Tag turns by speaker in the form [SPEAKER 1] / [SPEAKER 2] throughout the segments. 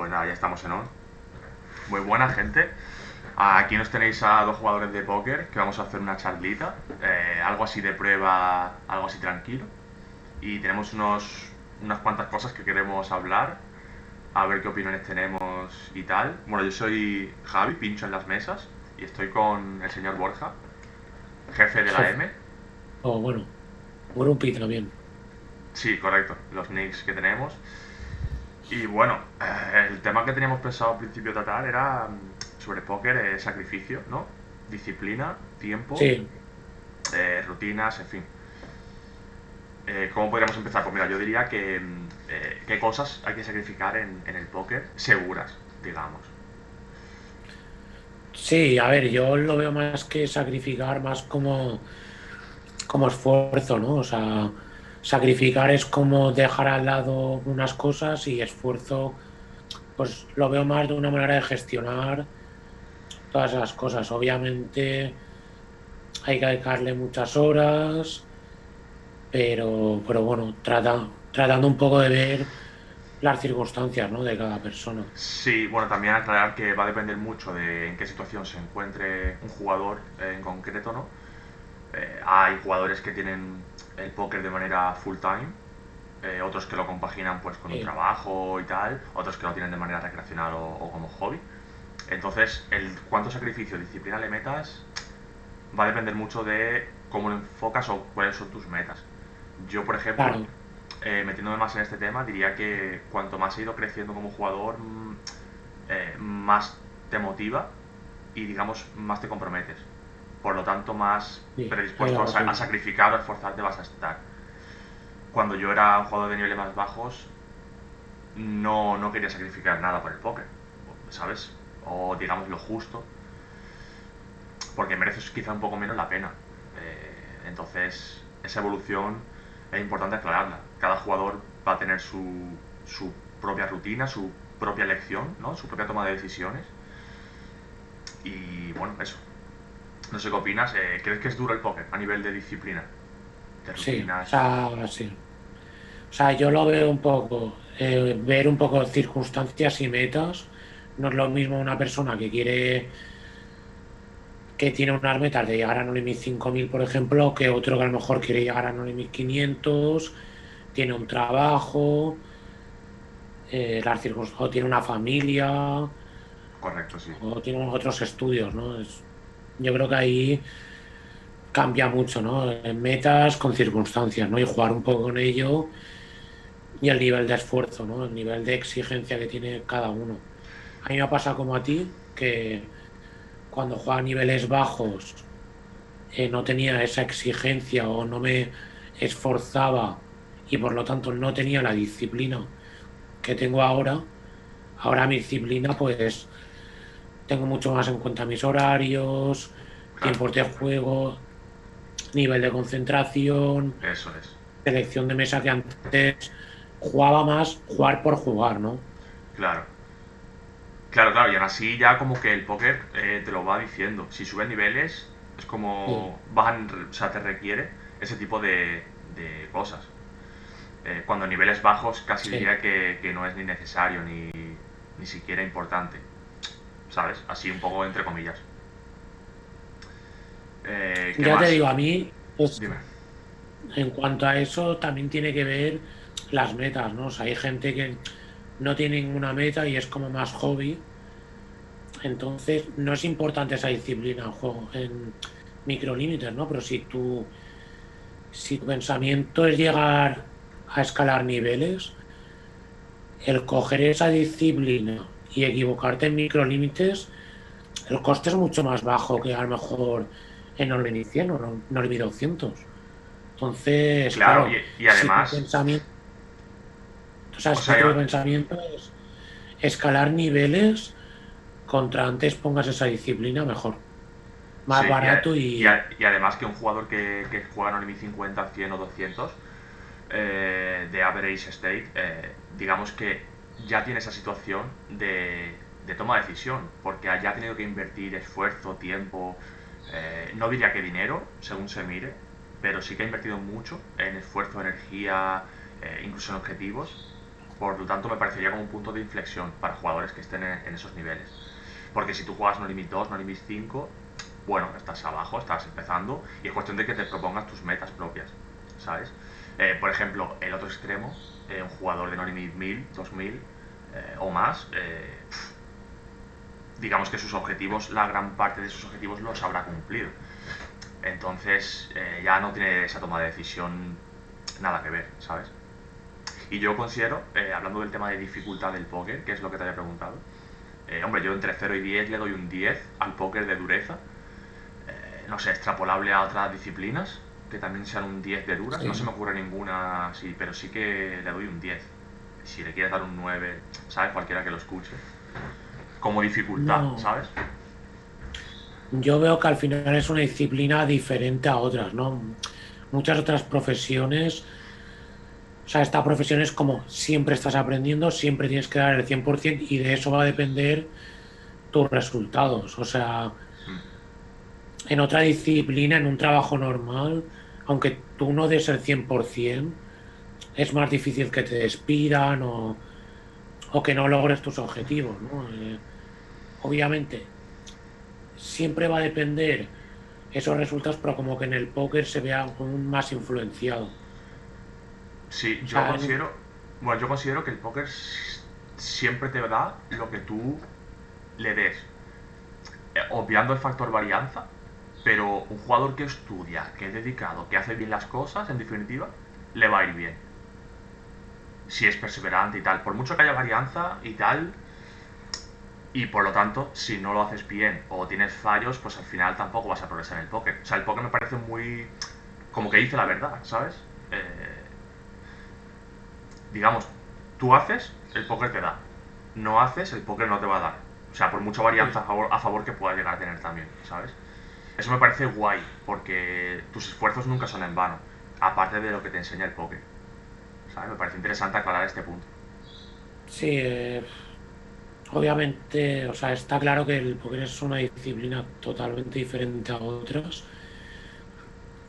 [SPEAKER 1] Pues nada, ya estamos en on. Muy buena gente. Aquí nos tenéis a dos jugadores de póker que vamos a hacer una charlita, algo así de prueba, algo así tranquilo. Y tenemos unas cuantas cosas que queremos hablar, a ver qué opiniones tenemos y tal. Bueno, yo soy Javi, pincho en las mesas, y estoy con el señor Borja, jefe de la
[SPEAKER 2] Jefe.
[SPEAKER 1] M.
[SPEAKER 2] O bueno, Grupi también.
[SPEAKER 1] Sí, correcto, los nicks que tenemos. Y bueno, el tema que teníamos pensado al principio tratar era sobre póker, sacrificio, ¿no? Disciplina, tiempo,
[SPEAKER 2] Sí,
[SPEAKER 1] rutinas, en fin. ¿Cómo podríamos empezar? Pues mira, yo diría que qué cosas hay que sacrificar en el póker seguras, digamos.
[SPEAKER 2] sí, a ver, yo lo veo más que sacrificar, más como esfuerzo, ¿no? O sea, sacrificar es como dejar al lado unas cosas y esfuerzo, pues lo veo más de una manera de gestionar todas esas cosas. Obviamente hay que dedicarle muchas horas, pero bueno, tratando un poco de ver las circunstancias, ¿no? De cada persona.
[SPEAKER 1] Sí, bueno, también aclarar que va a depender mucho de en qué situación se encuentre un jugador en concreto, ¿no? Hay jugadores que tienen el póker de manera full time, otros que lo compaginan pues con un
[SPEAKER 2] Sí,
[SPEAKER 1] trabajo y tal, otros que lo tienen de manera recreacional o como hobby. Entonces, el cuánto sacrificio o disciplina le metas va a depender mucho de cómo lo enfocas o cuáles son tus metas. Yo, por ejemplo,
[SPEAKER 2] claro,
[SPEAKER 1] metiéndome más en este tema, diría que cuanto más he ido creciendo como jugador, más te motiva y, digamos, más te comprometes. Por lo tanto, más
[SPEAKER 2] sí, estoy de
[SPEAKER 1] predispuesto a
[SPEAKER 2] acuerdo.
[SPEAKER 1] sacrificar o a esforzarte vas a estar. Cuando yo era un jugador de niveles más bajos, no quería sacrificar nada por el póker, ¿sabes? O digamos lo justo, porque mereces quizá un poco menos la pena. Entonces, esa evolución es importante aclararla. Cada jugador va a tener su propia rutina, su propia elección, ¿no? Su propia toma de decisiones. Y bueno, eso. No sé qué opinas. ¿Crees que es duro el póker a nivel de disciplina? De
[SPEAKER 2] Sí, o
[SPEAKER 1] rutinas.
[SPEAKER 2] sea, sí. O sea, yo lo veo un poco, ver un poco circunstancias y metas. No es lo mismo una persona que tiene unas metas de llegar a No Limit 5000, por ejemplo, que otro que a lo mejor quiere llegar a No Limit 500, tiene un trabajo, o tiene una familia,
[SPEAKER 1] Correcto, sí.
[SPEAKER 2] o tiene otros estudios, ¿no? Yo creo que ahí cambia mucho, ¿no? En metas con circunstancias, ¿no? Y jugar un poco con ello y el nivel de esfuerzo, ¿no? El nivel de exigencia que tiene cada uno. A mí me pasa como a ti, que cuando jugaba a niveles bajos no tenía esa exigencia o no me esforzaba y por lo tanto no tenía la disciplina que tengo ahora. Ahora mi disciplina, pues tengo mucho más en cuenta mis horarios,
[SPEAKER 1] Claro,
[SPEAKER 2] tiempos de juego, nivel de concentración,
[SPEAKER 1] eso es.
[SPEAKER 2] selección de mesa que antes jugaba más jugar por jugar, ¿no?
[SPEAKER 1] Claro. Claro, claro, y aún así ya como que el póker te lo va diciendo. Si subes niveles, es
[SPEAKER 2] Sí,
[SPEAKER 1] como o sea, te requiere ese tipo de cosas. Cuando a niveles bajos casi
[SPEAKER 2] sí.
[SPEAKER 1] diría que no es ni necesario ni siquiera importante, ¿sabes? Así un poco entre comillas. ¿Qué
[SPEAKER 2] Ya te
[SPEAKER 1] más?
[SPEAKER 2] digo, a mí, pues
[SPEAKER 1] Dime.
[SPEAKER 2] en cuanto a eso, también tiene que ver las metas, ¿no? O sea, hay gente que no tiene ninguna meta y es como más hobby. Entonces, no es importante esa disciplina en juego, en microlímites, ¿no? Pero si tu pensamiento es llegar a escalar niveles, el coger esa disciplina y equivocarte en microlímites, el coste es mucho más bajo que a lo mejor en Orlenit 100 o en Orlenit 200. Entonces,
[SPEAKER 1] Claro,
[SPEAKER 2] claro,
[SPEAKER 1] y
[SPEAKER 2] si tu
[SPEAKER 1] además,
[SPEAKER 2] pensamiento, o sea,
[SPEAKER 1] o
[SPEAKER 2] si
[SPEAKER 1] sea,
[SPEAKER 2] tu pensamiento es escalar niveles, contra antes pongas esa disciplina, mejor. Más
[SPEAKER 1] sí,
[SPEAKER 2] barato y
[SPEAKER 1] y además que un jugador que juega en Only 50, 100 o 200 de average state, digamos que ya tiene esa situación de toma de decisión, porque ya ha tenido que invertir esfuerzo, tiempo, no diría que dinero, según se mire, pero sí que ha invertido mucho en esfuerzo, energía, incluso en objetivos, Por lo tanto, me parecería como un punto de inflexión para jugadores que estén en esos niveles. Porque si tú juegas No Limit 2, No Limit 5, bueno, estás abajo, estás empezando y es cuestión de que te propongas tus metas propias, ¿sabes? Por ejemplo, el otro extremo, un jugador de No Limit 1000, 2000 o más, digamos que sus objetivos, la gran parte de sus objetivos los habrá cumplido. Entonces ya no tiene esa toma de decisión nada que ver, ¿sabes? Y yo considero, hablando del tema de dificultad del póker, que es lo que te había preguntado, hombre, yo entre 0 y 10 le doy un 10 al póker de dureza. No sé, extrapolable a otras disciplinas, que también sean un 10 de duras. No se
[SPEAKER 2] Sí.
[SPEAKER 1] me ocurre ninguna así, pero sí que le doy un 10. Si le quieres dar un 9, ¿sabes? Cualquiera que lo escuche. Como dificultad,
[SPEAKER 2] No,
[SPEAKER 1] ¿sabes?
[SPEAKER 2] yo veo que al final es una disciplina diferente a otras, ¿no? Muchas otras profesiones, o sea, esta profesión es como siempre estás aprendiendo, siempre tienes que dar el 100% y de eso va a depender tus resultados. O sea,
[SPEAKER 1] Mm.
[SPEAKER 2] en otra disciplina, en un trabajo normal, aunque tú no des el 100%, es más difícil que te despidan o que no logres tus objetivos, ¿no? Obviamente, siempre va a depender esos resultados, pero como que en el póker se vea aún más influenciado.
[SPEAKER 1] Sí,
[SPEAKER 2] O
[SPEAKER 1] yo
[SPEAKER 2] sea,
[SPEAKER 1] considero. Bueno, yo considero que el póker siempre te da lo que tú le des. Obviando el factor varianza, pero un jugador que estudia, que es dedicado, que hace bien las cosas, en definitiva, le va a ir bien. Si es perseverante y tal. Por mucho que haya varianza y tal, y por lo tanto, si no lo haces bien o tienes fallos, pues al final tampoco vas a progresar en el póker. O sea, el póker me parece muy. Como que dice la verdad, ¿sabes? Eh, digamos, tú haces, el póker te da. No haces, el póker no te va a dar. O sea, por mucha varianza
[SPEAKER 2] sí,
[SPEAKER 1] a favor que pueda llegar a tener también, ¿sabes? Eso me parece guay, porque tus esfuerzos nunca son en vano, aparte de lo que te enseña el póker, ¿sabes? Me parece interesante aclarar este punto.
[SPEAKER 2] sí, obviamente, o sea, está claro que el póker es una disciplina totalmente diferente a otras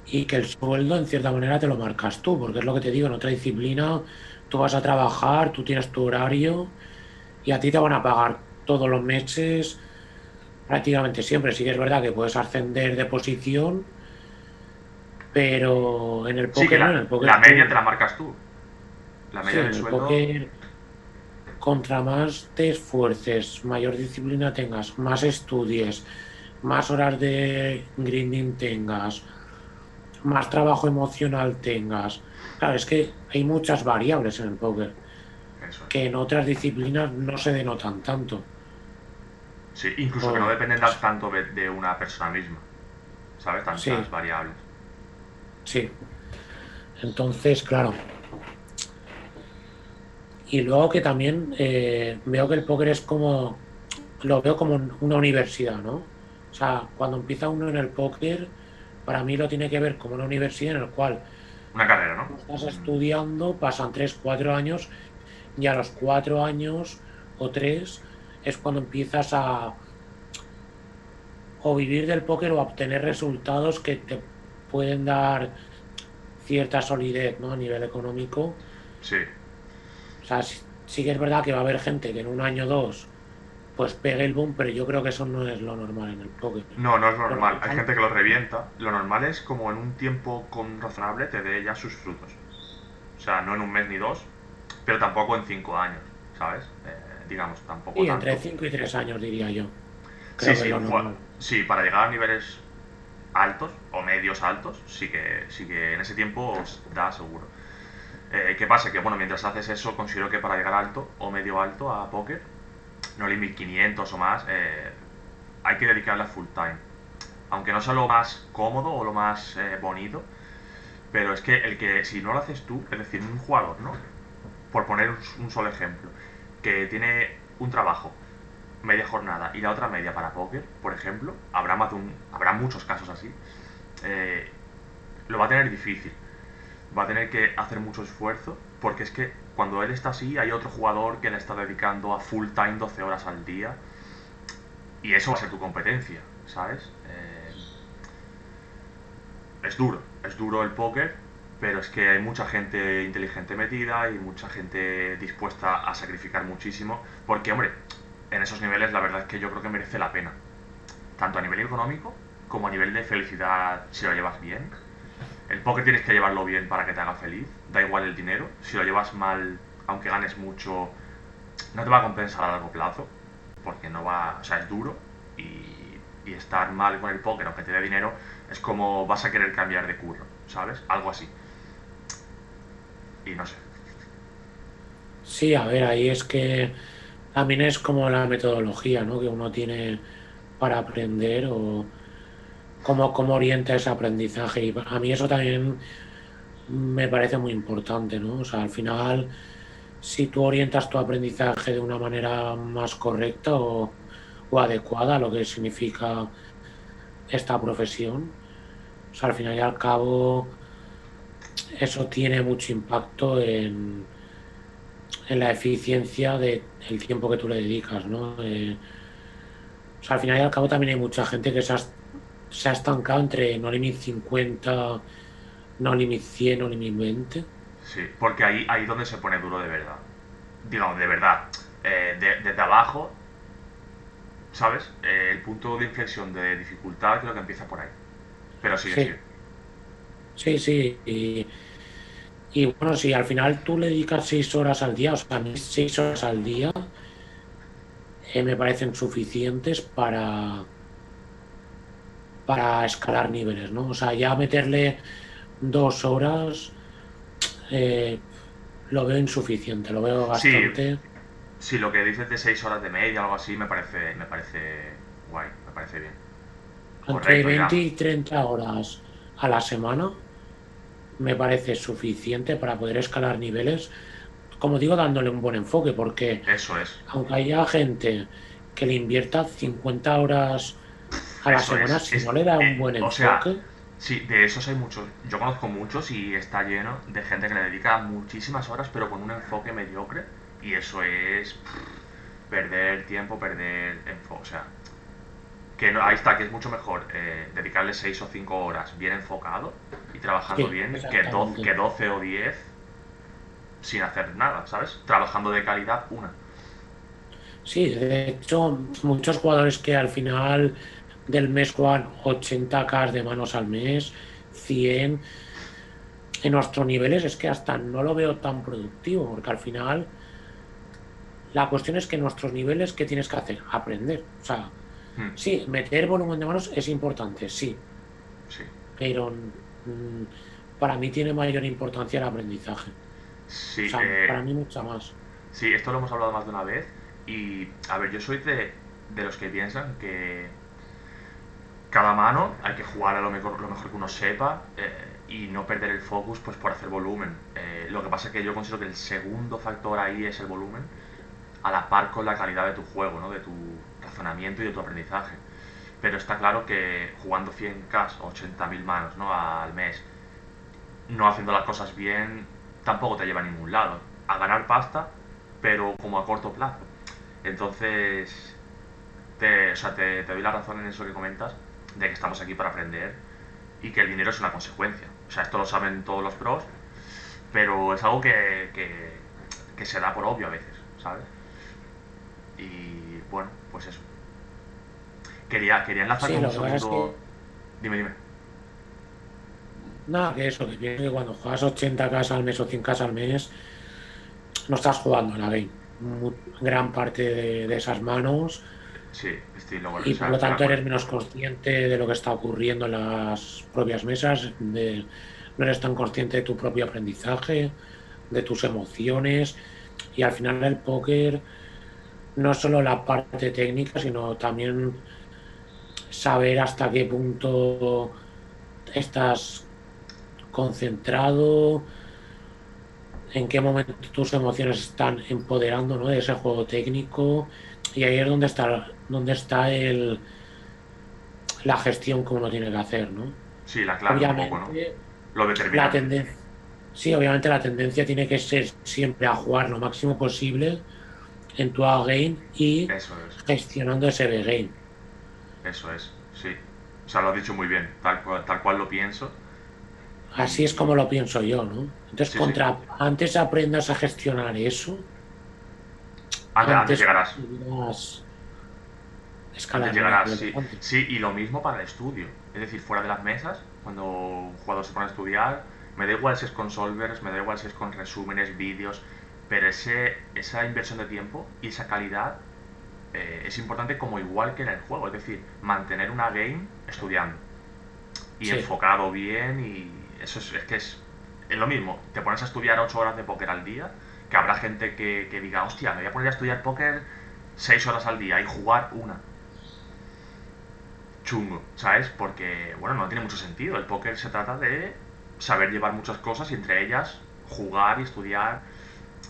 [SPEAKER 2] y que el sueldo en cierta manera te lo marcas tú, porque es lo que te digo, en otra disciplina tú vas a trabajar, tú tienes tu horario y a ti te van a pagar todos los meses prácticamente siempre. Sí que es verdad que puedes ascender de posición, pero en el
[SPEAKER 1] Sí, que
[SPEAKER 2] póker no, en
[SPEAKER 1] la,
[SPEAKER 2] el póker
[SPEAKER 1] la media te
[SPEAKER 2] tú,
[SPEAKER 1] la marcas tú. La
[SPEAKER 2] sí,
[SPEAKER 1] media
[SPEAKER 2] en
[SPEAKER 1] del
[SPEAKER 2] el
[SPEAKER 1] sueldo,
[SPEAKER 2] póker contra más te esfuerces, mayor disciplina tengas, más estudies, más horas de grinding tengas, más trabajo emocional tengas. Claro, es que hay muchas variables en el póker
[SPEAKER 1] eso es.
[SPEAKER 2] que en otras disciplinas no se denotan tanto.
[SPEAKER 1] Sí, incluso que no
[SPEAKER 2] O-
[SPEAKER 1] dependen tanto de una persona misma, ¿sabes? Tantas
[SPEAKER 2] sí,
[SPEAKER 1] variables.
[SPEAKER 2] sí. Entonces, claro. Y luego que también veo que el póker es como, lo veo como una universidad, ¿no? O sea, cuando empieza uno en el póker, para mí lo tiene que ver como una universidad en el cual
[SPEAKER 1] Una carrera, ¿no?
[SPEAKER 2] tú estás estudiando, pasan 3, 4 años y a los 4 años o 3 es cuando empiezas a o vivir del póker o a obtener resultados que te pueden dar cierta solidez, ¿no? A nivel económico.
[SPEAKER 1] Sí.
[SPEAKER 2] O sea, sí que es verdad que va a haber gente que en un año o dos pues pegue el boom, pero yo creo que eso no es lo normal en el póker.
[SPEAKER 1] No, no es
[SPEAKER 2] Lo
[SPEAKER 1] normal. Hay
[SPEAKER 2] normal,
[SPEAKER 1] gente que lo revienta. Lo normal es como en un tiempo con razonable te dé ya sus frutos. O sea, no en un mes ni dos, pero tampoco en 5 años, ¿sabes? Digamos, tampoco
[SPEAKER 2] sí, entre
[SPEAKER 1] tanto.
[SPEAKER 2] 5 y 3 años diría yo.
[SPEAKER 1] Sí,
[SPEAKER 2] Creo que es
[SPEAKER 1] sí,
[SPEAKER 2] lo normal.
[SPEAKER 1] sí, para llegar a niveles altos o medios altos, sí que en ese tiempo os da seguro. ¿Qué pasa? Que bueno, mientras haces eso, considero que para llegar alto o medio alto a póker, no limit 500 o más, hay que dedicarle a full time. Aunque no sea lo más cómodo o lo más bonito, pero es que el que si no lo haces tú, es decir, un jugador, ¿no? Por poner un solo ejemplo, que tiene un trabajo, media jornada y la otra media para póker, por ejemplo, habrá muchos casos así, eh, lo va a tener difícil. Va a tener que hacer mucho esfuerzo, porque es que cuando él está así, hay otro jugador que le está dedicando a full time 12 horas al día, y eso va a ser tu competencia, ¿sabes? Es duro el póker, pero es que hay mucha gente inteligente metida y mucha gente dispuesta a sacrificar muchísimo, porque, hombre, en esos niveles la verdad es que yo creo que merece la pena, tanto a nivel económico como a nivel de felicidad si lo llevas bien. El póker tienes que llevarlo bien para que te haga feliz, da igual el dinero, si lo llevas mal, aunque ganes mucho, no te va a compensar a largo plazo, porque no va, o sea, es duro y estar mal con el póker, aunque te dé dinero, es como vas a querer cambiar de curro, ¿sabes? Algo así. Y no sé.
[SPEAKER 2] Sí, a ver, ahí es que también es como la metodología, ¿no? Que uno tiene para aprender o cómo orienta ese aprendizaje. Y a mí eso también me parece muy importante, ¿no? O sea, al final, si tú orientas tu aprendizaje de una manera más correcta o adecuada a lo que significa esta profesión, o sea, al final y al cabo, eso tiene mucho impacto en la eficiencia del tiempo que tú le dedicas, ¿no? O sea, al final y al cabo también hay mucha gente que se ha estancado entre No Limit 50, No Limit 100, No Limit 20.
[SPEAKER 1] Sí, porque ahí donde se pone duro de verdad. Digamos, de verdad. Desde abajo, ¿sabes? El punto de inflexión de dificultad creo que empieza por ahí. Pero sigue, sigue.
[SPEAKER 2] Sí, sí, sí. Y bueno, si al final tú le dedicas 6 horas al día, o sea, a mí 6 horas al día me parecen suficientes para escalar niveles, ¿no? O sea, ya meterle 2 horas eh, lo veo insuficiente, lo veo
[SPEAKER 1] Sí,
[SPEAKER 2] bastante.
[SPEAKER 1] sí, lo que dices de 6 horas de media o algo así me parece guay, me parece bien.
[SPEAKER 2] Entre
[SPEAKER 1] Correcto,
[SPEAKER 2] 20
[SPEAKER 1] ya.
[SPEAKER 2] y 30 horas a la semana me parece suficiente para poder escalar niveles, como digo, dándole un buen enfoque, porque
[SPEAKER 1] Eso es.
[SPEAKER 2] aunque haya gente que le invierta 50 horas a la
[SPEAKER 1] Eso
[SPEAKER 2] semana,
[SPEAKER 1] es.
[SPEAKER 2] si no le da un buen
[SPEAKER 1] O sea,
[SPEAKER 2] enfoque,
[SPEAKER 1] sí, de esos hay muchos. Yo conozco muchos y está lleno de gente que le dedica muchísimas horas, pero con un enfoque mediocre. Y eso es perder tiempo, perder enfoque. O sea, que no, ahí está, que es mucho mejor dedicarle 6 o 5 horas bien enfocado y trabajando
[SPEAKER 2] sí,
[SPEAKER 1] bien que
[SPEAKER 2] exactamente.
[SPEAKER 1] 12 o 10 sin hacer nada, ¿sabes? Trabajando de calidad una.
[SPEAKER 2] Sí, de hecho, muchos jugadores que al final del mes juegan 80K de manos al mes, 100 en nuestros niveles, es que hasta no lo veo tan productivo, porque al final la cuestión es que en nuestros niveles, ¿qué tienes que hacer? Aprender. O sea,
[SPEAKER 1] Hmm,
[SPEAKER 2] sí, meter volumen de manos es importante, sí,
[SPEAKER 1] sí.
[SPEAKER 2] pero para mí tiene mayor importancia el aprendizaje. O
[SPEAKER 1] Sí,
[SPEAKER 2] sea, para mí mucha más.
[SPEAKER 1] sí, esto lo hemos hablado más de una vez. Y, a ver, yo soy de los que piensan que cada mano hay que jugar a lo mejor que uno sepa y no perder el focus pues por hacer volumen. Lo que pasa es que yo considero que el segundo factor ahí es el volumen, a la par con la calidad de tu juego, ¿no? De tu razonamiento y de tu aprendizaje. Pero está claro que jugando 100K o 80.000 manos, ¿no? Al mes, no haciendo las cosas bien, tampoco te lleva a ningún lado. A ganar pasta, pero como a corto plazo. Entonces, o sea, te doy la razón en eso que comentas, de que estamos aquí para aprender y que el dinero es una consecuencia. O sea, esto lo saben todos los pros, pero es algo que se da por obvio a veces, ¿sabes? Y bueno, pues eso. Quería enlazar
[SPEAKER 2] Sí,
[SPEAKER 1] con un
[SPEAKER 2] lo que pasa es
[SPEAKER 1] segundo.
[SPEAKER 2] que,
[SPEAKER 1] Dime, dime.
[SPEAKER 2] nada, que eso, que pienso que cuando juegas 80K al mes o 100K al mes, no estás jugando a la game. Gran parte de esas manos
[SPEAKER 1] Sí, o
[SPEAKER 2] y por
[SPEAKER 1] sea,
[SPEAKER 2] lo
[SPEAKER 1] estoy de
[SPEAKER 2] tanto
[SPEAKER 1] acuerdo.
[SPEAKER 2] eres menos consciente de lo que está ocurriendo en las propias mesas, no eres tan consciente de tu propio aprendizaje, de tus emociones y al final el póker no es solo la parte técnica, sino también saber hasta qué punto estás concentrado, en qué momento tus emociones están empoderando, ¿no? De ese juego técnico y ahí es donde está la gestión que uno tiene que hacer, ¿no?
[SPEAKER 1] Sí, la clave un poco, ¿no?
[SPEAKER 2] Obviamente,
[SPEAKER 1] Lo
[SPEAKER 2] la
[SPEAKER 1] determinante.
[SPEAKER 2] tendencia, sí, obviamente la tendencia tiene que ser siempre a jugar lo máximo posible en tu A game y
[SPEAKER 1] Eso es.
[SPEAKER 2] gestionando ese B game.
[SPEAKER 1] Eso es, sí. O sea, lo has dicho muy bien, tal cual lo pienso.
[SPEAKER 2] Así es como
[SPEAKER 1] Y
[SPEAKER 2] lo pienso yo, ¿no? Entonces,
[SPEAKER 1] sí, sí,
[SPEAKER 2] antes aprendas a gestionar eso,
[SPEAKER 1] antes
[SPEAKER 2] antes
[SPEAKER 1] llegarás.
[SPEAKER 2] conseguirás
[SPEAKER 1] Antes
[SPEAKER 2] escalar un
[SPEAKER 1] llegarás,
[SPEAKER 2] nivel
[SPEAKER 1] sí.
[SPEAKER 2] bastante.
[SPEAKER 1] Sí, y lo mismo para el estudio. Es decir, fuera de las mesas, cuando un jugador se pone a estudiar, me da igual si es con solvers, me da igual si es con resúmenes, vídeos, pero esa inversión de tiempo y esa calidad es importante como igual que en el juego. Es decir, mantener una game estudiando y
[SPEAKER 2] Sí,
[SPEAKER 1] enfocado bien y eso es que es lo mismo. Te pones a estudiar 8 horas de póker al día, que habrá gente que diga, hostia, me voy a poner a estudiar póker 6 horas al día y jugar una chungo, ¿sabes? Porque, bueno, no tiene mucho sentido. El póker se trata de saber llevar muchas cosas y entre ellas jugar y estudiar.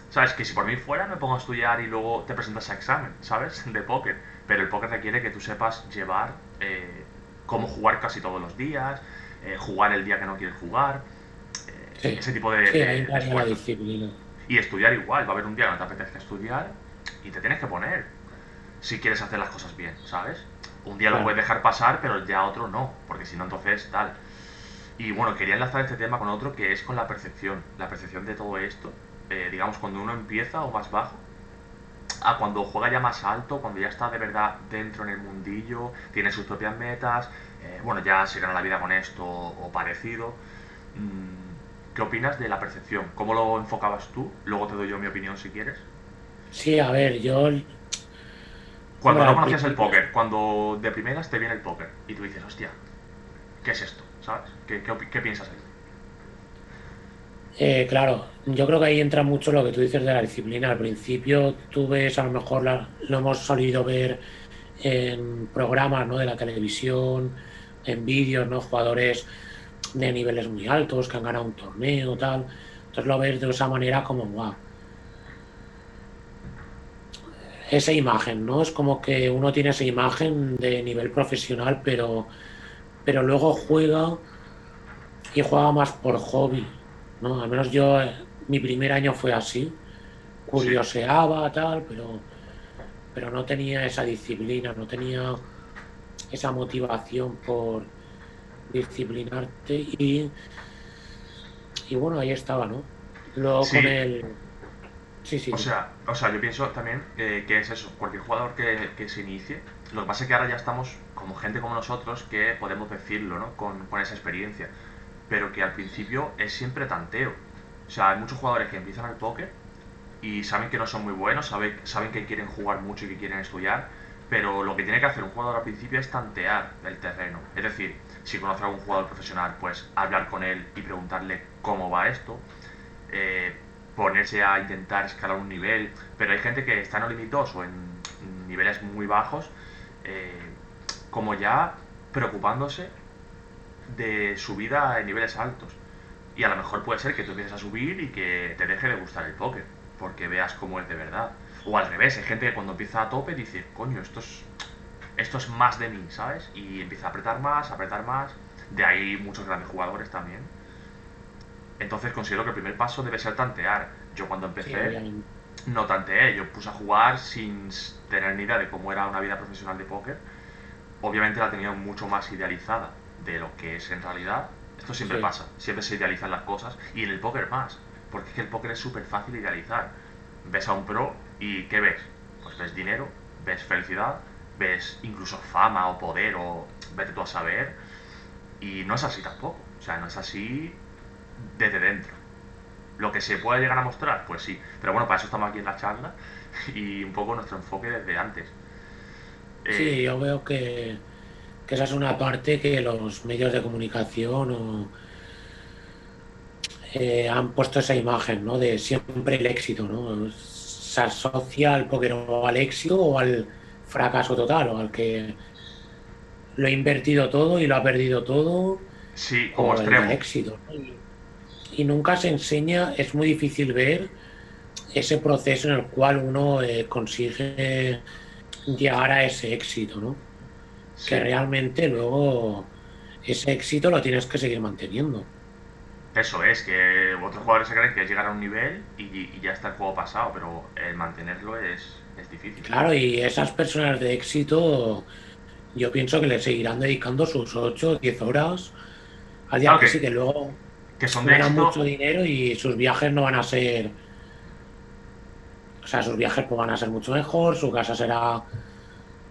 [SPEAKER 1] ¿Sabes? Que si por mí fuera me pongo a estudiar y luego te presentas a examen, ¿sabes? De póker. Pero el póker requiere que tú sepas llevar cómo jugar casi todos los días, jugar el día que no quieres jugar,
[SPEAKER 2] sí,
[SPEAKER 1] ese tipo
[SPEAKER 2] sí, ahí
[SPEAKER 1] de
[SPEAKER 2] entraría la
[SPEAKER 1] esfuerzos.
[SPEAKER 2] disciplina.
[SPEAKER 1] Y estudiar igual, va a haber un día que no te apetezca estudiar y te tienes que poner si quieres hacer las cosas bien, ¿sabes? Un día lo puedes
[SPEAKER 2] Claro.
[SPEAKER 1] dejar pasar, pero ya otro no, porque si no, entonces tal. Y bueno, quería enlazar este tema con otro que es con la percepción de todo esto, digamos, cuando uno empieza o más bajo, a cuando juega ya más alto, cuando ya está de verdad dentro en el mundillo, tiene sus propias metas, bueno, ya se gana la vida con esto o parecido. ¿Qué opinas de la percepción? ¿Cómo lo enfocabas tú? Luego te doy yo mi opinión si quieres.
[SPEAKER 2] Sí, a ver,
[SPEAKER 1] Cuando
[SPEAKER 2] hombre,
[SPEAKER 1] no
[SPEAKER 2] al
[SPEAKER 1] conocías el
[SPEAKER 2] principio,
[SPEAKER 1] póker, cuando de primeras te viene el póker y tú dices, hostia, ¿qué es esto? ¿Sabes? ¿Qué piensas ahí?
[SPEAKER 2] claro, yo creo que ahí entra mucho lo que tú dices de la disciplina. Al principio tú ves, a lo mejor lo hemos solido ver en programas, ¿no? De la televisión, en vídeos, ¿no? Jugadores de niveles muy altos que han ganado un torneo, tal. Entonces lo ves de esa manera como, guau, esa imagen, ¿no? Es como que uno tiene esa imagen de nivel profesional, pero luego juega y juega más por hobby, ¿no? Al menos yo, mi primer año fue así,
[SPEAKER 1] Sí,
[SPEAKER 2] curioseaba, tal, pero no tenía esa disciplina, no tenía esa motivación por disciplinarte y bueno, ahí estaba, ¿no? Luego con
[SPEAKER 1] sí,
[SPEAKER 2] el... Sí, sí, dime.
[SPEAKER 1] yo pienso también que es eso, cualquier jugador que se inicie, lo que pasa es que ahora ya estamos como gente como nosotros que podemos decirlo, ¿no? Con esa experiencia, pero que al principio es siempre tanteo. O sea, hay muchos jugadores que empiezan al póker y saben que no son muy buenos, saben que quieren jugar mucho y que quieren estudiar, pero lo que tiene que hacer un jugador al principio es tantear el terreno. Es decir, si conoce a algún jugador profesional, pues hablar con él y preguntarle cómo va esto, eh, ponerse a intentar escalar un nivel, pero hay gente que está en Olimit 2 o en niveles muy bajos, eh, como ya preocupándose de su vida en niveles altos. Y a lo mejor puede ser que tú empieces a subir y que te deje de gustar el póker, porque veas cómo es de verdad. O al revés, hay gente que cuando empieza a tope dice, coño, esto es más de mí, ¿sabes? Y empieza a apretar más, a apretar más. De ahí muchos grandes jugadores también. Entonces considero que el primer paso debe ser tantear. Yo cuando
[SPEAKER 2] Sí,
[SPEAKER 1] empecé
[SPEAKER 2] obviamente.
[SPEAKER 1] no tanteé, yo puse a jugar sin tener ni idea de cómo era una vida profesional de póker. Obviamente la tenía mucho más idealizada de lo que es en realidad. Esto siempre
[SPEAKER 2] Sí,
[SPEAKER 1] pasa, siempre se idealizan las cosas y en el póker más, porque es que el póker es súper fácil idealizar. Ves a un pro y ¿qué ves? Pues ves dinero, ves felicidad, ves incluso fama o poder o vete tú a saber y no es así tampoco, o sea, no es así desde dentro. Lo que se puede llegar a mostrar, pues sí, pero bueno, para eso estamos aquí en la charla y un poco nuestro enfoque desde antes.
[SPEAKER 2] sí,
[SPEAKER 1] Eh,
[SPEAKER 2] yo veo que esa es una parte que los medios de comunicación han puesto esa imagen, ¿no? De siempre el éxito, ¿no? Se asocia al póker o al éxito o al fracaso total, o al que lo ha invertido todo y lo ha perdido todo,
[SPEAKER 1] sí, como
[SPEAKER 2] o el del
[SPEAKER 1] extremo,
[SPEAKER 2] éxito, ¿no? Y nunca se enseña, es muy difícil ver ese proceso en el cual uno consigue llegar a ese éxito, ¿no? Que
[SPEAKER 1] sí.
[SPEAKER 2] realmente luego ese éxito lo tienes que seguir manteniendo.
[SPEAKER 1] Eso es, que otros jugadores se creen que es llegar a un nivel y ya está el juego pasado, pero el mantenerlo es difícil.
[SPEAKER 2] Claro, y esas personas de éxito, yo pienso que le seguirán dedicando sus 8 o 10 horas al día
[SPEAKER 1] Claro
[SPEAKER 2] que sí,
[SPEAKER 1] que,
[SPEAKER 2] que luego.
[SPEAKER 1] que son de
[SPEAKER 2] ganan
[SPEAKER 1] éxito.
[SPEAKER 2] mucho dinero y sus viajes no van a ser, o sea, sus viajes pues, van a ser mucho mejor, su casa será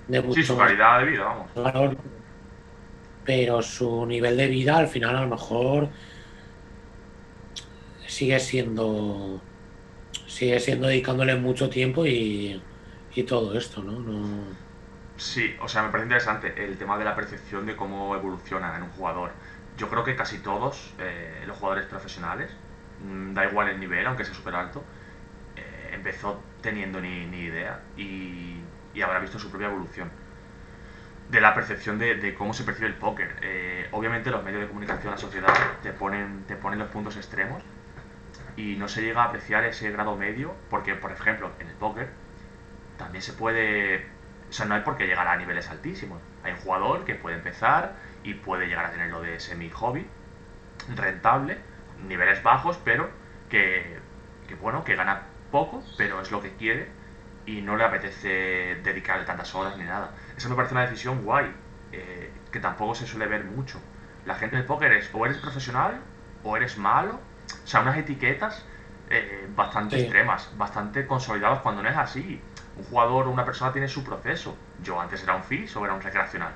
[SPEAKER 2] de
[SPEAKER 1] Sí, su
[SPEAKER 2] mucho más
[SPEAKER 1] calidad de vida, vamos.
[SPEAKER 2] valor, pero su nivel de vida al final a lo mejor sigue siendo, sigue siendo dedicándole mucho tiempo y todo esto, ¿no? No,
[SPEAKER 1] Sí, o sea, me parece interesante el tema de la percepción de cómo evoluciona en un jugador. Yo creo que casi todos los jugadores profesionales, da igual el nivel, aunque sea súper alto, empezó teniendo ni idea y habrá visto su propia evolución. De la percepción de cómo se percibe el póker. Obviamente los medios de comunicación, la sociedad, te ponen los puntos extremos y no se llega a apreciar ese grado medio porque, por ejemplo, en el póker también se puede... O sea, no hay por qué llegar a niveles altísimos. Hay un jugador que puede empezar y puede llegar a tenerlo de semi-hobby, rentable, niveles bajos, pero que bueno, que gana poco, pero es lo que quiere y no le apetece dedicarle tantas horas ni nada. Eso me parece una decisión guay, que tampoco se suele ver mucho. La gente del póker es o eres profesional o eres malo, o sea, unas etiquetas bastante
[SPEAKER 2] sí,
[SPEAKER 1] extremas, bastante consolidadas cuando no es así. Un jugador o una persona tiene su proceso. Yo antes era un FIS o era un recreacional.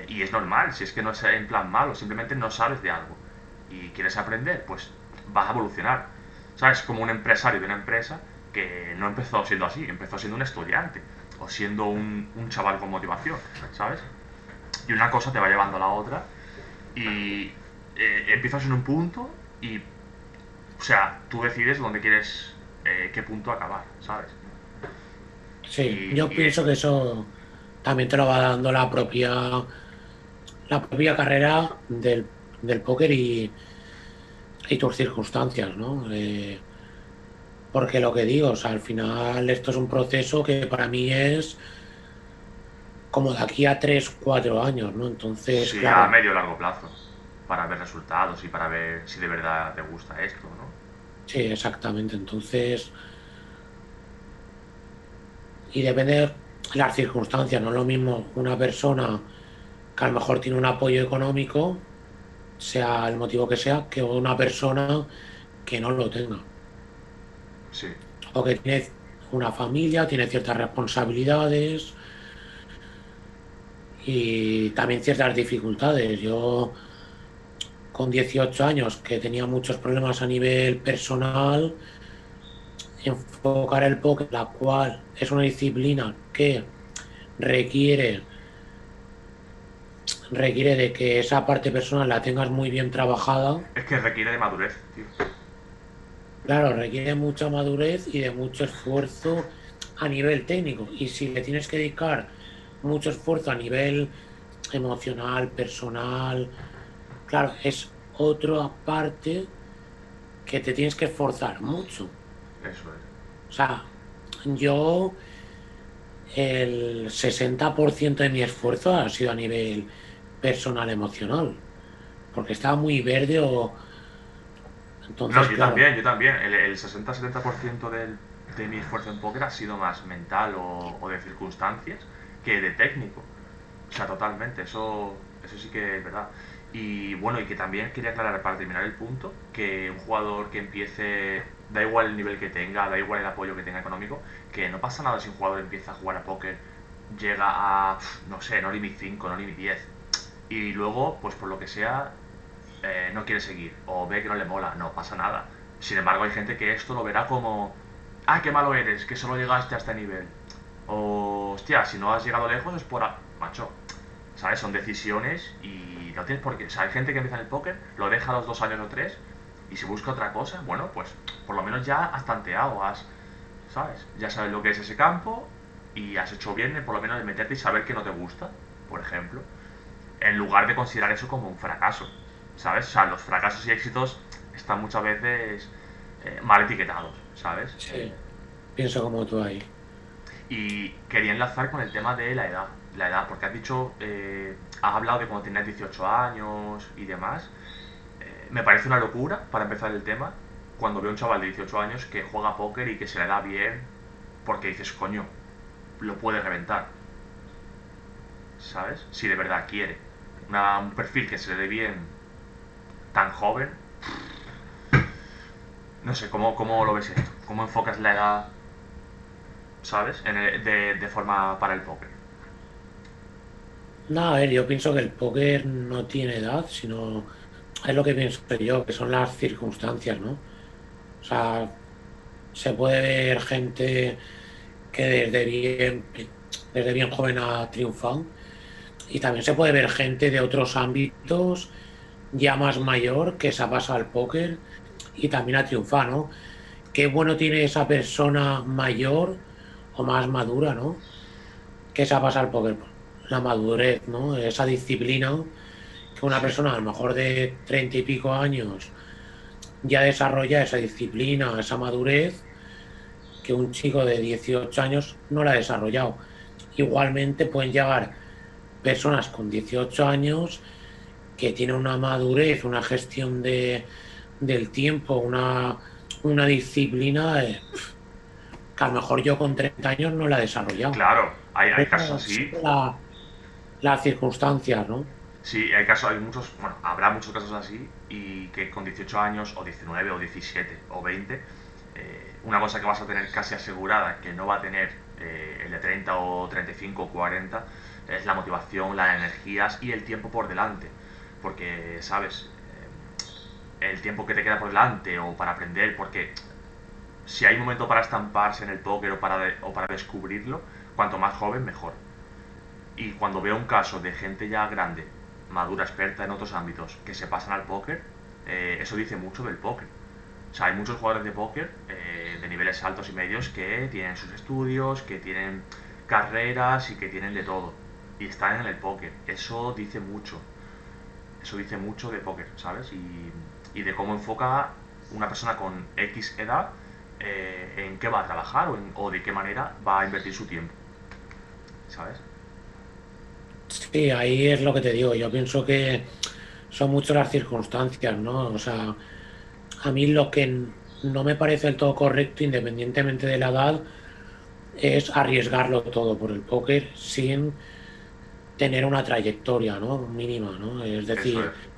[SPEAKER 1] Y es normal, si es que no es en plan malo, simplemente no sabes de algo y quieres aprender, pues vas a evolucionar. ¿Sabes? Como un empresario de una empresa que no empezó siendo así, empezó siendo un estudiante o siendo un chaval con motivación, ¿sabes? Y una cosa te va llevando a la otra y empiezas en un punto y, o sea, tú decides dónde quieres, qué punto acabar, ¿sabes?
[SPEAKER 2] sí.
[SPEAKER 1] Y,
[SPEAKER 2] Yo pienso que eso también te lo va dando la propia carrera del póker y tus circunstancias, ¿no? Porque lo que digo, o sea, al final esto es un proceso que para mí es como de aquí a 3, 4 años, ¿no? Entonces,
[SPEAKER 1] sí, a
[SPEAKER 2] claro,
[SPEAKER 1] medio o largo plazo, para ver resultados y para ver si de verdad te gusta esto, ¿no?
[SPEAKER 2] sí, exactamente. Entonces, y depende de las circunstancias, no es lo mismo una persona que a lo mejor tiene un apoyo económico, sea el motivo que sea, que una persona que no lo tenga.
[SPEAKER 1] Sí.
[SPEAKER 2] O que tiene una familia, tiene ciertas responsabilidades y también ciertas dificultades. Yo con 18 años que tenía muchos problemas a nivel personal, enfocar el póker, la cual es una disciplina que requiere, requiere de que esa parte personal la tengas muy bien trabajada.
[SPEAKER 1] Es que requiere de madurez, tío.
[SPEAKER 2] Claro, requiere mucha madurez y de mucho esfuerzo a nivel técnico. Y si le tienes que dedicar mucho esfuerzo a nivel emocional, personal, claro, es otra parte que te tienes que esforzar mucho.
[SPEAKER 1] Eso es.
[SPEAKER 2] O sea, yo el 60% de mi esfuerzo ha sido a nivel personal, emocional, porque estaba muy verde o...
[SPEAKER 1] No,
[SPEAKER 2] Entonces,
[SPEAKER 1] yo
[SPEAKER 2] claro,
[SPEAKER 1] también, yo también. El 60-70% de mi esfuerzo en póker ha sido más mental o de circunstancias que de técnico. O sea, totalmente, eso sí que es verdad. Y bueno, y que también quería aclarar para terminar el punto, que un jugador que empiece, da igual el nivel que tenga, da igual el apoyo que tenga económico, que no pasa nada si un jugador empieza a jugar a póker, llega a, no sé, no limit 5 no limit 10 y luego, pues por lo que sea, no quiere seguir, o ve que no le mola, no pasa nada. Sin embargo, hay gente que esto lo verá como, ah, qué malo eres, que solo llegaste a este nivel. O, hostia, si no has llegado lejos es por... Macho, ¿sabes? Son decisiones y no tienes por qué... O sea, hay gente que empieza en el póker, lo deja a los 2 años o 3 y si busca otra cosa, bueno, pues por lo menos ya has tanteado, ¿sabes? Ya sabes lo que es ese campo y has hecho bien por lo menos de meterte y saber que no te gusta, por ejemplo, en lugar de considerar eso como un fracaso, ¿sabes? O sea, los fracasos y éxitos están muchas veces mal etiquetados, ¿sabes?
[SPEAKER 2] sí, pienso como tú ahí.
[SPEAKER 1] Y quería enlazar con el tema de la edad, porque has dicho, has hablado de cuando tenías 18 años y demás. Me parece una locura, para empezar el tema, cuando veo a un chaval de 18 años que juega póker y que se le da bien, porque dices, coño, lo puede reventar, ¿sabes? Si de verdad quiere. Un perfil que se le dé bien tan joven, No sé, ¿cómo lo ves esto? ¿Cómo enfocas la edad, ¿sabes? De forma para el póker.
[SPEAKER 2] No, a ver, yo pienso que el póker no tiene edad, sino es lo que pienso yo, que son las circunstancias, ¿no? O sea, se puede ver gente que desde bien joven ha triunfado y también se puede ver gente de otros ámbitos ya más mayor que se ha pasado al póker y también ha triunfado, ¿no? Qué bueno tiene esa persona mayor o más madura, ¿no? Que se ha pasado al póker. La madurez, ¿no? Esa disciplina que una
[SPEAKER 1] Sí,
[SPEAKER 2] persona a lo mejor de 30 y pico años ya desarrolla esa disciplina, esa madurez que un chico de 18 años no la ha desarrollado. Igualmente pueden llegar personas con 18 años que tienen una madurez, una gestión del tiempo, una disciplina que a lo mejor yo con 30 años no la he desarrollado.
[SPEAKER 1] claro, hay casos
[SPEAKER 2] Eso
[SPEAKER 1] así.
[SPEAKER 2] siempre las circunstancias, ¿no?
[SPEAKER 1] Sí, hay muchos, bueno, habrá muchos casos así y que con 18 años o 19 o 17 o 20, una cosa que vas a tener casi asegurada que no va a tener el de 30 o 35 o 40 es la motivación, las energías y el tiempo por delante. Porque, ¿sabes? El tiempo que te queda por delante o para aprender, porque si hay momento para estamparse en el póker o para descubrirlo, cuanto más joven mejor. Y cuando veo un caso de gente ya grande, madura, experta en otros ámbitos, que se pasan al póker, eso dice mucho del póker. O sea, hay muchos jugadores de póker de niveles altos y medios que tienen sus estudios, que tienen carreras y que tienen de todo. Y están en el póker. Eso dice mucho. Eso dice mucho de póker, ¿sabes? Y de cómo enfoca una persona con X edad en qué va a trabajar o de qué manera va a invertir su tiempo, ¿sabes?
[SPEAKER 2] Sí, ahí es lo que te digo. Yo pienso que son mucho las circunstancias, ¿no? O sea, a mí lo que no me parece del todo correcto, independientemente de la edad, es arriesgarlo todo por el póker sin tener una trayectoria, ¿no? Mínima, ¿no? Es
[SPEAKER 1] Eso
[SPEAKER 2] decir,
[SPEAKER 1] es.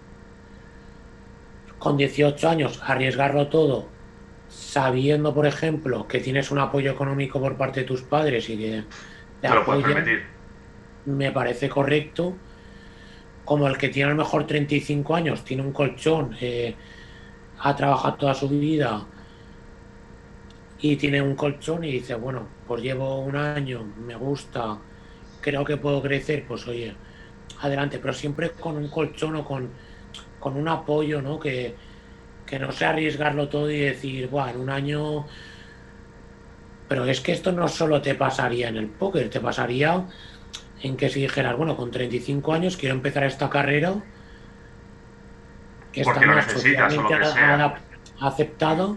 [SPEAKER 2] con 18 años arriesgarlo todo, sabiendo, por ejemplo, que tienes un apoyo económico por parte de tus padres y que te
[SPEAKER 1] Te lo puedes
[SPEAKER 2] apoyan,
[SPEAKER 1] permitir.
[SPEAKER 2] me parece correcto. Como el que tiene a lo mejor 35 años, tiene un colchón, ha trabajado toda su vida y tiene un colchón y dice, bueno, pues llevo un año, me gusta, creo que puedo crecer, pues oye, adelante, pero siempre con un colchón o con un apoyo, ¿no? Que no sea arriesgarlo todo y decir, bueno, en un año. Pero es que esto no solo te pasaría en el póker, te pasaría en que si dijeras, bueno, con 35 años quiero empezar esta carrera que está
[SPEAKER 1] Porque lo
[SPEAKER 2] más
[SPEAKER 1] necesitas o lo
[SPEAKER 2] socialmente
[SPEAKER 1] que sea.
[SPEAKER 2] aceptada,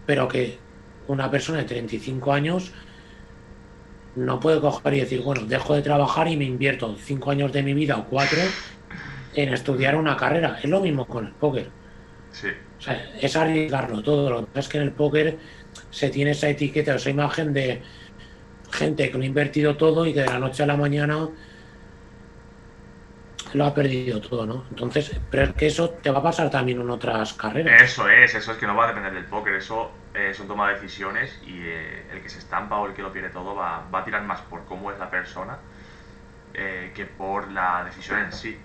[SPEAKER 2] pero que una persona de 35 años no puede coger y decir, bueno, dejo de trabajar y me invierto 5 años de mi vida o 4 en estudiar una carrera. Es lo mismo con el póker.
[SPEAKER 1] Sí.
[SPEAKER 2] O sea, es arriesgarlo todo. Lo que pasa es que en el póker se tiene esa etiqueta, esa imagen de gente que lo ha invertido todo y que de la noche a la mañana lo ha perdido todo, ¿no? Entonces, pero es que eso te va a pasar también en otras carreras.
[SPEAKER 1] Eso es que no va a depender del póker, eso son toma de decisiones y el que se estampa o el que lo pierde todo va a tirar más por cómo es la persona que por la decisión en sí.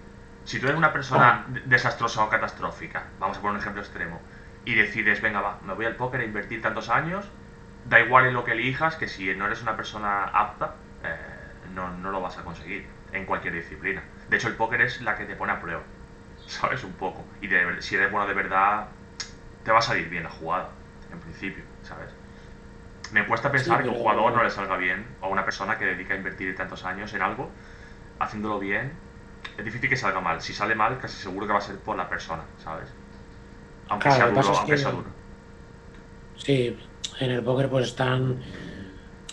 [SPEAKER 1] Si tú eres una
[SPEAKER 2] Claro,
[SPEAKER 1] persona desastrosa o catastrófica, vamos a poner un ejemplo extremo, y decides, venga, va, me voy al póker a invertir tantos años, da igual en lo que elijas, que si no eres una persona apta, no lo vas a conseguir en cualquier disciplina. De hecho, el póker es la que te pone a prueba, ¿sabes? Un poco. Y si eres bueno de verdad, te va a salir bien la jugada, en principio, ¿sabes? Me cuesta
[SPEAKER 2] sí,
[SPEAKER 1] pensar que a un jugador no
[SPEAKER 2] pero
[SPEAKER 1] le salga bien, o a una persona que dedica a invertir tantos años en algo, haciéndolo bien, es difícil que salga mal. Si sale mal, casi seguro que va a ser por la persona, ¿sabes? Aunque
[SPEAKER 2] claro,
[SPEAKER 1] sea
[SPEAKER 2] lo que pasa
[SPEAKER 1] duro,
[SPEAKER 2] es
[SPEAKER 1] aunque
[SPEAKER 2] que
[SPEAKER 1] sea duro.
[SPEAKER 2] sí, en el póker pues están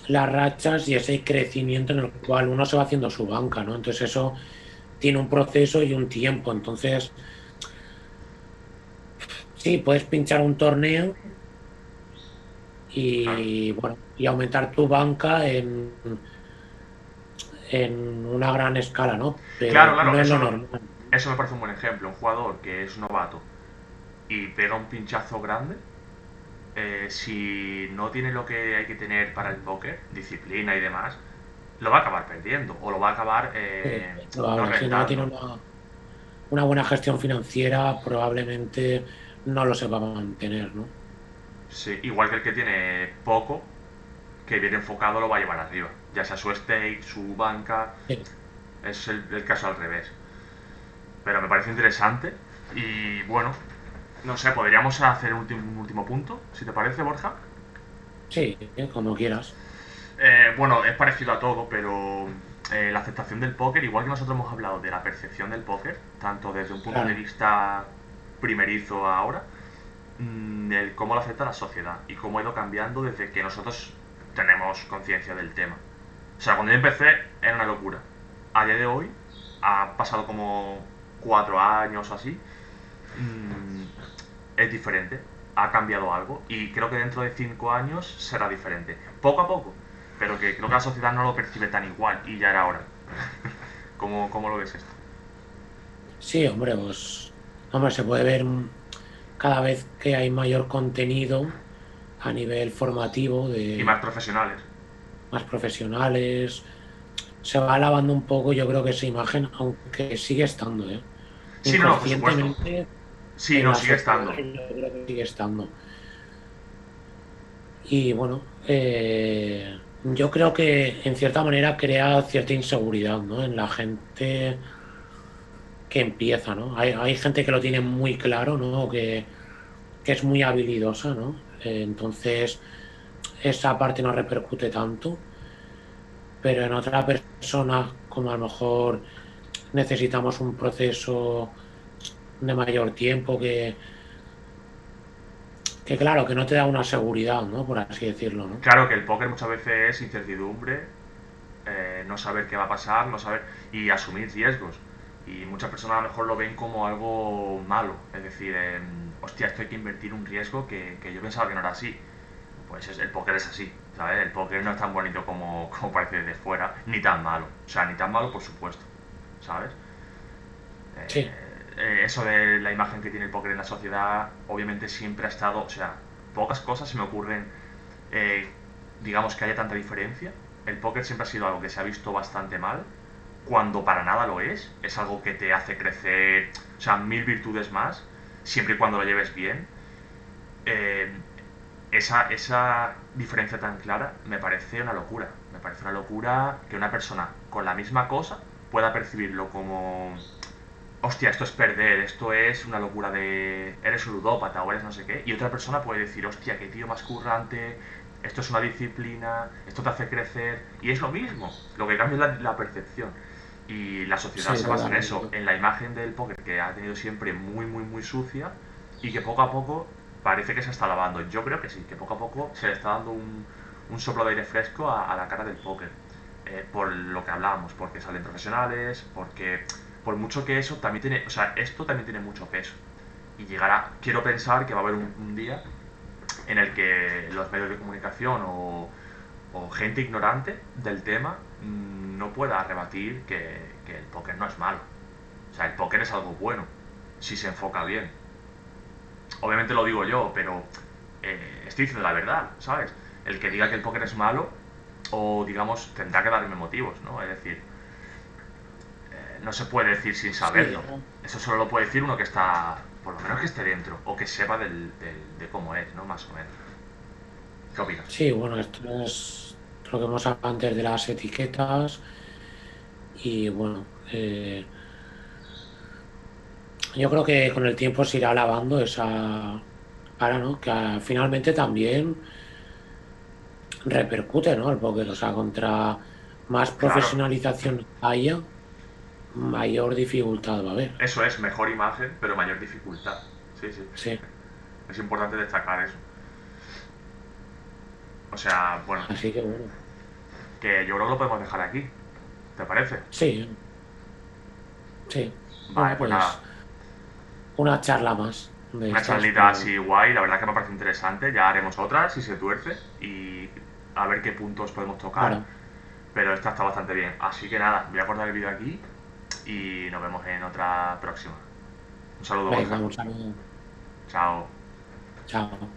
[SPEAKER 2] las rachas y ese crecimiento en el cual uno se va haciendo su banca, ¿no? Entonces eso tiene un proceso y un tiempo. Entonces, sí, puedes pinchar un torneo
[SPEAKER 1] Claro,
[SPEAKER 2] y bueno, y aumentar tu banca en una gran escala, ¿no?
[SPEAKER 1] claro,
[SPEAKER 2] Pero
[SPEAKER 1] claro,
[SPEAKER 2] no es lo normal.
[SPEAKER 1] eso me parece un buen ejemplo. Un jugador que es novato y pega un pinchazo grande, si no tiene lo que hay que tener para el póker, disciplina y demás, lo va a acabar perdiendo o lo va a acabar
[SPEAKER 2] Es
[SPEAKER 1] no
[SPEAKER 2] probable. Si no tiene
[SPEAKER 1] rentando.
[SPEAKER 2] una buena gestión financiera, probablemente no lo sepa mantener, ¿no?
[SPEAKER 1] Sí, igual que el que tiene poco, que bien enfocado lo va a llevar arriba. Ya sea su stake, su banca,
[SPEAKER 2] Sí,
[SPEAKER 1] es el caso al revés. Pero me parece interesante y bueno, no sé, podríamos hacer un último punto, si te parece, Borja.
[SPEAKER 2] sí, como quieras.
[SPEAKER 1] Bueno, es parecido a todo, pero la aceptación del póker, igual que nosotros hemos hablado de la percepción del póker, tanto desde un punto de
[SPEAKER 2] Claro.
[SPEAKER 1] vista primerizo a ahora, el cómo lo acepta la sociedad y cómo ha ido cambiando desde que nosotros tenemos conciencia del tema. O sea, cuando yo empecé era una locura. A día de hoy, ha pasado como 4 años o así, mm, es diferente, ha cambiado algo y creo que dentro de 5 años será diferente. Poco a poco, pero que creo que la sociedad no lo percibe tan igual y ya era hora. ¿Cómo lo ves esto?
[SPEAKER 2] Sí, hombre, pues, hombre, se puede ver cada vez que hay mayor contenido a nivel formativo
[SPEAKER 1] Y
[SPEAKER 2] de
[SPEAKER 1] más profesionales.
[SPEAKER 2] más profesionales. Se va lavando un poco, yo creo que esa imagen, aunque sigue estando, ¿eh?
[SPEAKER 1] Sí, no, no, por supuesto.
[SPEAKER 2] Inconscientemente
[SPEAKER 1] Sí,
[SPEAKER 2] en
[SPEAKER 1] no,
[SPEAKER 2] la
[SPEAKER 1] sigue
[SPEAKER 2] sociedad
[SPEAKER 1] estando.
[SPEAKER 2] yo creo que sigue estando. Y bueno, yo creo que en cierta manera crea cierta inseguridad, ¿no? En la gente que empieza, ¿no? Hay gente que lo tiene muy claro, ¿no? Que es muy habilidosa, ¿no? Entonces, esa parte no repercute tanto, pero en otra persona, como a lo mejor necesitamos un proceso de mayor tiempo que claro, que no te da una seguridad, ¿no? Por así decirlo, ¿no?
[SPEAKER 1] Claro que el póker muchas veces es incertidumbre, no saber qué va a pasar, no saber y asumir riesgos. Y muchas personas a lo mejor lo ven como algo malo, es decir, hostia, esto hay que invertir un riesgo que yo pensaba que no era así. Pues el póker es así, ¿sabes? El póker no es tan bonito como parece desde fuera, ni tan malo. O sea, ni tan malo, por supuesto, ¿sabes?
[SPEAKER 2] Sí,
[SPEAKER 1] Eso de la imagen que tiene el póker en la sociedad, obviamente siempre ha estado, o sea, pocas cosas se me ocurren, eh, digamos, que haya tanta diferencia. El póker siempre ha sido algo que se ha visto bastante mal, cuando para nada lo es algo que te hace crecer, o sea, mil virtudes más, siempre y cuando lo lleves bien. Eh, esa diferencia tan clara me parece una locura. Me parece una locura que una persona con la misma cosa pueda percibirlo como hostia, esto es perder, esto es una locura de eres un ludópata o eres no sé qué, y otra persona puede decir, hostia, qué tío más currante, esto es una disciplina, esto te hace crecer, y es lo mismo, lo que cambia es la percepción. Y la sociedad
[SPEAKER 2] sí,
[SPEAKER 1] se basa en eso,
[SPEAKER 2] totalmente.
[SPEAKER 1] en la imagen del póker que ha tenido siempre muy, muy, muy sucia y que poco a poco parece que se está lavando. Yo creo que sí, que poco a poco se le está dando un soplo de aire fresco a la cara del póker. Por lo que hablábamos, porque salen profesionales, porque por mucho que eso también tiene, o sea, esto también tiene mucho peso. Y llegará, quiero pensar que va a haber un día en el que los medios de comunicación o gente ignorante del tema no pueda rebatir que el póker no es malo. O sea, el póker es algo bueno, si se enfoca bien. Obviamente lo digo yo, pero estoy diciendo la verdad, ¿sabes? El que diga que el póker es malo, o digamos, tendrá que darme motivos, ¿no? Es decir, no se puede decir sin
[SPEAKER 2] Sí,
[SPEAKER 1] saberlo. Eso solo lo puede decir uno que está, por lo menos que esté dentro, o que sepa de cómo es, ¿no? Más o menos. ¿Qué opinas?
[SPEAKER 2] sí, bueno, esto es lo que hemos hablado antes de las etiquetas y bueno, yo creo que con el tiempo se irá lavando esa cara, ¿no? Que finalmente también repercute, ¿no? El póker, o sea, contra más
[SPEAKER 1] Claro,
[SPEAKER 2] profesionalización haya, mayor dificultad va a haber.
[SPEAKER 1] eso es mejor imagen, pero mayor dificultad. Sí, sí.
[SPEAKER 2] Sí,
[SPEAKER 1] Es importante destacar eso. O sea, bueno,
[SPEAKER 2] así que bueno,
[SPEAKER 1] que yo creo que lo podemos dejar aquí. ¿Te parece?
[SPEAKER 2] sí, sí.
[SPEAKER 1] Vale,
[SPEAKER 2] Bueno,
[SPEAKER 1] pues
[SPEAKER 2] pues
[SPEAKER 1] nada.
[SPEAKER 2] una charla más de
[SPEAKER 1] Una
[SPEAKER 2] estas,
[SPEAKER 1] charlita
[SPEAKER 2] pero
[SPEAKER 1] así guay, la verdad que me parece interesante. Ya haremos otra si se tuerce y a ver qué puntos podemos tocar.
[SPEAKER 2] claro,
[SPEAKER 1] Pero esta está bastante bien. Así que nada, voy a cortar el vídeo aquí y nos vemos en otra próxima. Un saludo,
[SPEAKER 2] venga,
[SPEAKER 1] Borja.
[SPEAKER 2] un saludo,
[SPEAKER 1] Chao.
[SPEAKER 2] chao.